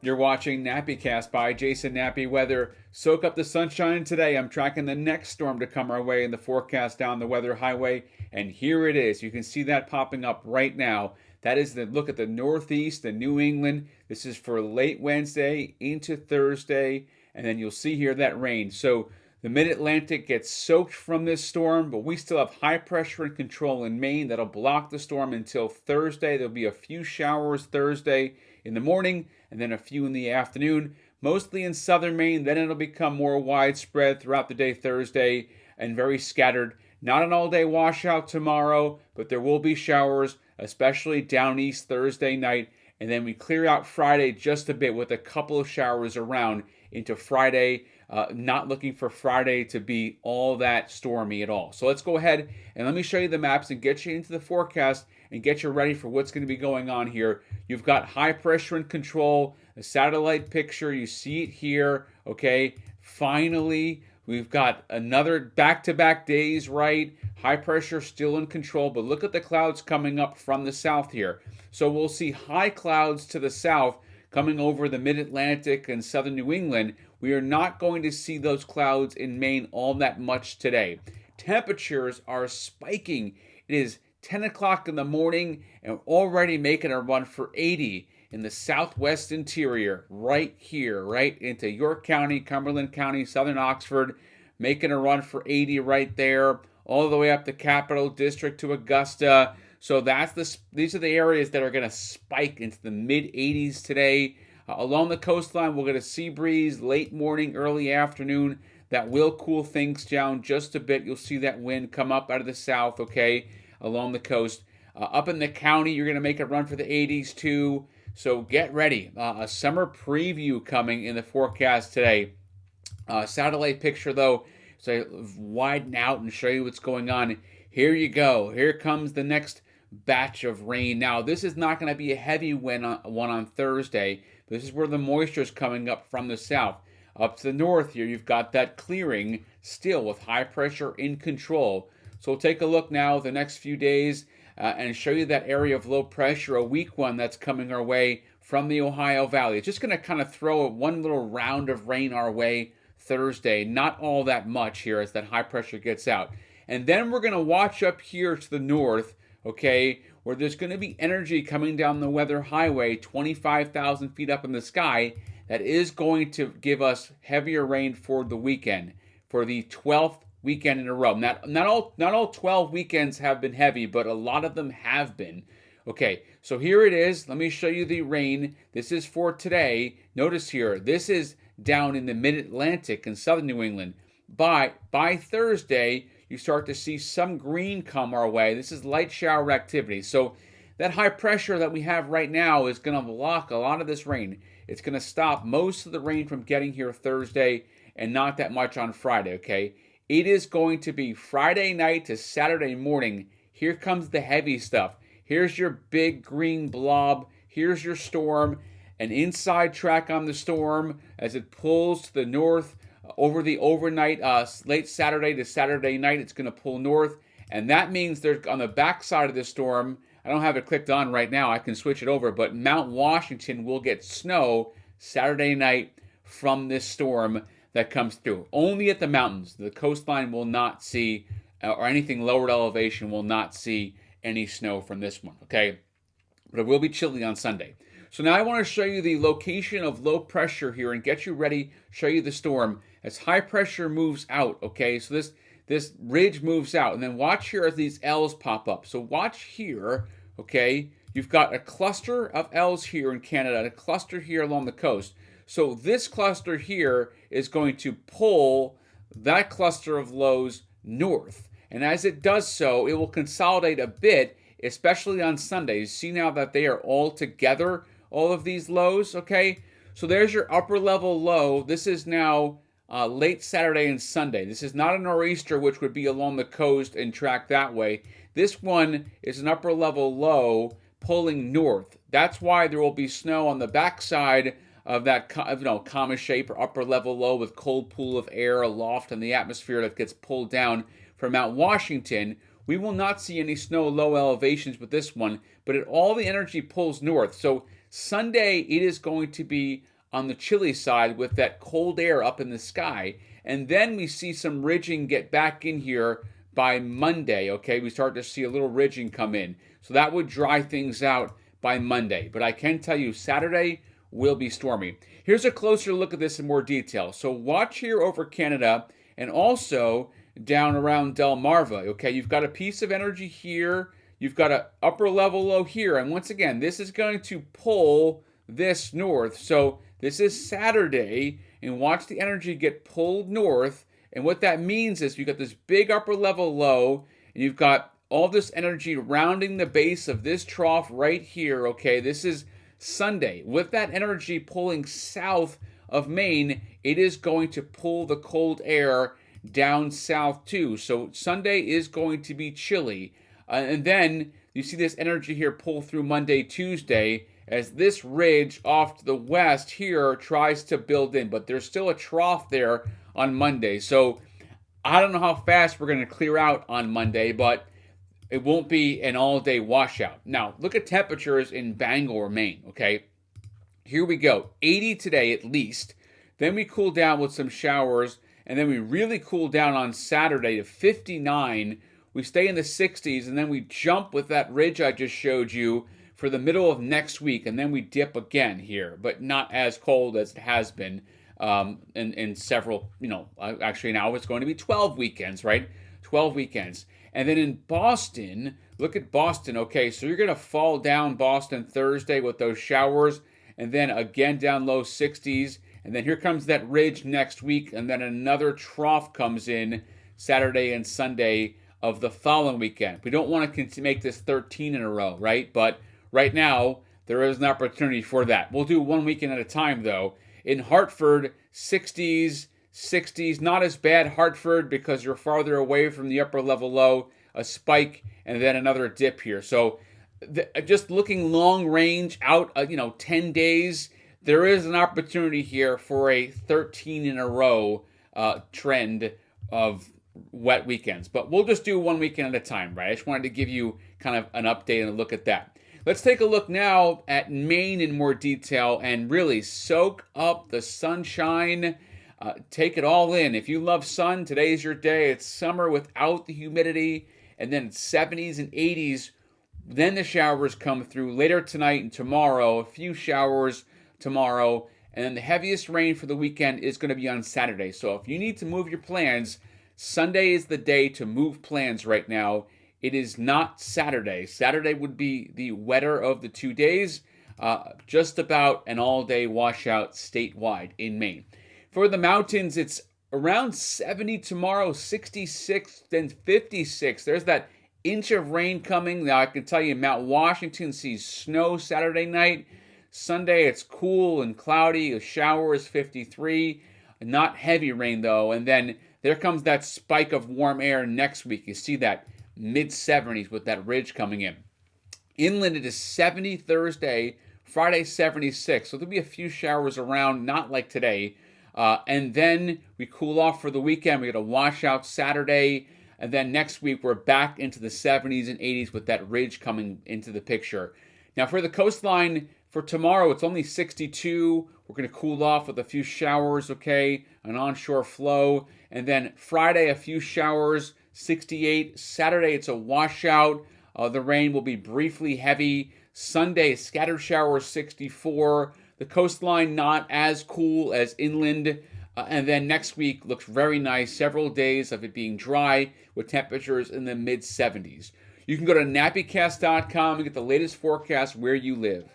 You're watching NappyCast by Jason Nappy Weather. Soak up the sunshine today. I'm tracking the next storm to come our way in the forecast down the weather highway. And here it is. You can see that popping up right now. That is the look at the Northeast, the New England. This is for late Wednesday into Thursday. And then you'll see here that rain. So the mid-Atlantic gets soaked from this storm, but we still have high pressure and control in Maine that'll block the storm until Thursday. There'll be a few showers Thursday in the morning and then a few in the afternoon, mostly in southern Maine. Then it'll become more widespread throughout the day Thursday and very scattered. Not an all-day washout tomorrow, but there will be showers, especially down east Thursday night. And then we clear out Friday just a bit with a couple of showers around into Friday. Not looking for Friday to be all that stormy at all. So let's go ahead and let me show you the maps and get you into the forecast and get you ready for what's going to be going on here. You've got high pressure and control, a satellite picture. You see it here, okay? Finally, we've got another back-to-back days, right? High pressure still in control, but look at the clouds coming up from the south here. So we'll see high clouds to the south coming over the mid-Atlantic and southern New England. We are not going to see those clouds in Maine all that much today. Temperatures are spiking. It is 10 o'clock in the morning and already making a run for 80 in the southwest interior, right here, right into York County, Cumberland County, southern Oxford, making a run for 80 right there, all the way up the Capital District to Augusta. So these are the areas that are going to spike into the mid 80s today. Along the coastline, we'll get a sea breeze late morning, early afternoon. That will cool things down just a bit. You'll see that wind come up out of the south, okay, along the coast. Up in the county, you're going to make a run for the 80s too. So get ready. A summer preview coming in the forecast today. Satellite picture, though, so I widen out and show you what's going on. Here you go. Here comes the next batch of rain. Now, this is not going to be a heavy one on Thursday. This is where the moisture is coming up from the south. Up to the north here, you've got that clearing still with high pressure in control. So we'll take a look now the next few days and show you that area of low pressure, a weak one that's coming our way from the Ohio Valley. It's just going to kind of throw one little round of rain our way Thursday. Not all that much here as that high pressure gets out. And then we're going to watch up here to the north, okay, where there's going to be energy coming down the weather highway 25,000 feet up in the sky that is going to give us heavier rain for the weekend, for the 12th weekend in a row. Not all 12 weekends have been heavy, but a lot of them have been. Okay, so here it is. Let me show you the rain. This is for today. Notice here, this is down in the mid-Atlantic and southern New England. By Thursday, you start to see some green come our way. This is light shower activity. So that high pressure that we have right now is going to block a lot of this rain. It's going to stop most of the rain from getting here Thursday and not that much on Friday, okay? It is going to be Friday night to Saturday morning. Here comes the heavy stuff. Here's your big green blob. Here's your storm. An inside track on the storm as it pulls to the north over the overnight, late Saturday to Saturday night. It's going to pull north. And that means there's on the backside of the storm, I don't have it clicked on right now. I can switch it over. But Mount Washington will get snow Saturday night from this storm that comes through. Only at the mountains. The coastline will not see, or anything lower elevation will not see any snow from this one, okay? But it will be chilly on Sunday. So now I want to show you the location of low pressure here and get you ready, show you the storm as high pressure moves out, okay? So this ridge moves out, and then watch here as these L's pop up. So watch here, okay? You've got a cluster of L's here in Canada and a cluster here along the coast. So this cluster here is going to pull that cluster of lows north. And as it does so, it will consolidate a bit, especially on Sunday. You see now that they are all together, all of these lows, okay? So there's your upper level low. This is now late Saturday and Sunday. This is not a nor'easter, which would be along the coast and track that way. This one is an upper level low pulling north. That's why there will be snow on the backside of that comma shape or upper level low with cold pool of air aloft in the atmosphere that gets pulled down from Mount Washington. We will not see any snow low elevations with this one, but all the energy pulls north. So Sunday, it is going to be on the chilly side with that cold air up in the sky. And then we see some ridging get back in here by Monday, okay? We start to see a little ridging come in. So that would dry things out by Monday. But I can tell you Saturday will be stormy. Here's a closer look at this in more detail. So watch here over Canada and also down around Delmarva, okay? You've got a piece of energy here. You've got an upper level low here. And once again, this is going to pull this north. So this is Saturday, and watch the energy get pulled north. And what that means is you've got this big upper level low, and you've got all this energy rounding the base of this trough right here, okay? This is Sunday. With that energy pulling south of Maine, it is going to pull the cold air down south too. So Sunday is going to be chilly. And then you see this energy here pull through Monday, Tuesday, as this ridge off to the west here tries to build in. But there's still a trough there on Monday. So I don't know how fast we're going to clear out on Monday, but it won't be an all-day washout. Now, look at temperatures in Bangor, Maine, okay? Here we go. 80 today at least. Then we cool down with some showers, and then we really cool down on Saturday to 59. We stay in the 60s, and then we jump with that ridge I just showed you for the middle of next week, and then we dip again here, but not as cold as it has been in several, actually now it's going to be 12 weekends, right? 12 weekends. And then in Boston, look at Boston, okay, so you're going to fall down Boston Thursday with those showers, and then again down low 60s, and then here comes that ridge next week, and then another trough comes in Saturday and Sunday of the following weekend. We don't want to make this 13 in a row, right? But right now, there is an opportunity for that. We'll do one weekend at a time, though. In Hartford, 60s, not as bad Hartford because you're farther away from the upper level low, a spike, and then another dip here. So just looking long range out, 10 days, there is an opportunity here for a 13 in a row trend of wet weekends. But we'll just do one weekend at a time, right? I just wanted to give you kind of an update and a look at that. Let's take a look now at Maine in more detail and really soak up the sunshine. Take it all in. If you love sun, today's your day. It's summer without the humidity, and then 70s and 80s. Then the showers come through later tonight and tomorrow. A few showers tomorrow, and then the heaviest rain for the weekend is going to be on Saturday. So if you need to move your plans, Sunday is the day to move plans right now. It is not Saturday. Saturday would be the wetter of the 2 days. Just about an all-day washout statewide in Maine. For the mountains, it's around 70 tomorrow, 66, then 56. There's that inch of rain coming. Now, I can tell you Mount Washington sees snow Saturday night. Sunday, it's cool and cloudy. A shower is 53. Not heavy rain, though. And then there comes that spike of warm air next week. You see that mid-70s with that ridge coming in. Inland, it is 70 Thursday. Friday, 76. So there'll be a few showers around, not like today. And then we cool off for the weekend. We get a washout Saturday. And then next week, we're back into the 70s and 80s with that ridge coming into the picture. Now, for the coastline, for tomorrow, it's only 62. We're going to cool off with a few showers, okay? An onshore flow. And then Friday, a few showers, 68. Saturday, it's a washout. The rain will be briefly heavy. Sunday, scattered showers, 64. The coastline not as cool as inland. And then next week looks very nice. Several days of it being dry with temperatures in the mid-70s. You can go to nappycast.com and get the latest forecast where you live.